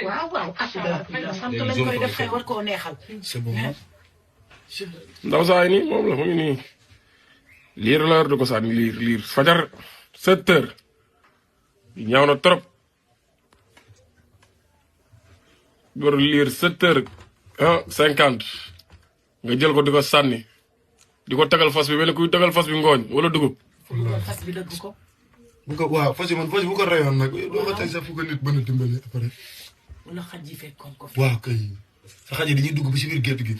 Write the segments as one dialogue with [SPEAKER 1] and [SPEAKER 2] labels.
[SPEAKER 1] waaw waaw ah sant lañ koy def kay war koo neexal.
[SPEAKER 2] c'est bon.
[SPEAKER 3] ndaw saa yi nii moom la mu ngi nii liir la du ko sànni liir fajar 7 heures ñaaw na trop góor liir 7 heures 50 nga jël ko di ko sànni di ko tagal fas bi mel ni kuy tagal fas bi ngooñ wala dugub.
[SPEAKER 1] fas bi dëgg ko.
[SPEAKER 2] bu ko waaw fas yi man fas bu ko rayoon nag doo ko teg sax fu ko nit mën a dimbali après.
[SPEAKER 1] wala xaj yi fekkoon ko fi.
[SPEAKER 2] waaw kay sa xaj yi dañuy dugg bi si biir gétt gi.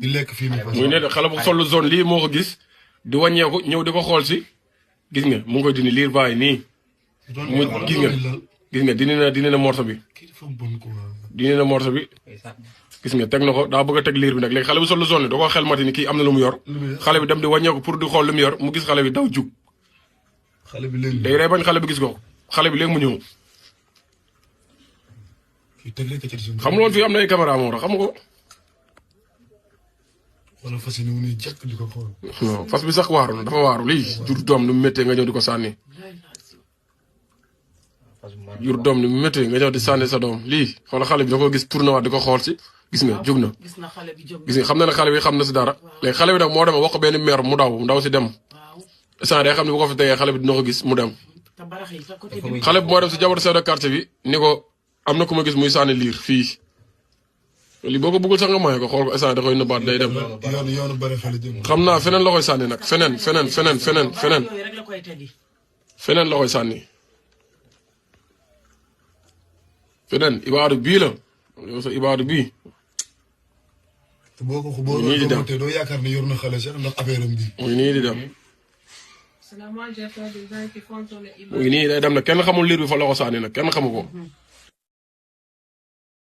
[SPEAKER 2] di lekk fii nii fas.
[SPEAKER 3] muy ne xale bu sol zone lii moo ko gis di wàññeeku ñëw di ko xool si gis nga mu ngi koy dindi liir bàyyi nii. mu gis nga dindi na morso bi.
[SPEAKER 2] kii dafa bon quoi.
[SPEAKER 3] dindi na morso bi gis nga teg na ko daa bëgg a teg liir bi nag léegi xale bu sol zone da koo xel mati ni kii am na lu mu yor. xale bi dem di wàññeeku pour di xool lu mu yor mu gis xale bi daw jug.
[SPEAKER 2] xale bi léegi
[SPEAKER 3] day rey bañ xale bi gis ko xale bi léegi mu ñëw. xam nga woon fii am na ay caméra moo tax xam nga ko.
[SPEAKER 2] wala fas yi nii jàkk di ko xool.
[SPEAKER 3] non fas bi sax waaru na dafa waaru lii jur doom ni mu méttee nga ñëw di ko sànni. jur doom ni mu méttee nga ñëw di sànni sa doom lii xoolal xale bi da ko gis tourné waat di ko xool si gis nga jóg na.
[SPEAKER 1] gis na xale bi jóg
[SPEAKER 3] gis nga xam na ne xale bi xam na si dara léegi xale bi nag moo dem wax ko benn mère mu ndaw si dem. instant day xam ne bu ko fi tegee xale bi dina ko gis mu dem. xale bi moo dem si jabar chef de quartier bi ni ko am na ku ma gis muy sànni liir fii. lii boo ko bëggul sax nga maye ko xool ko instant da koy nëbbaat day dem.
[SPEAKER 2] yoonu bëri xale jëm.
[SPEAKER 3] xam naa feneen la koy sànni nag feneen la koy sànni. feneen ibaadu bii la yow sa ibaadu bii.
[SPEAKER 2] boo ko doo yaakaar ne yor na xale sax ndax affaire am bi.
[SPEAKER 3] muy nii di dem. muy nii day dem nag kenn xamul liir bi fa la ko sànni nag kenn xamu ko.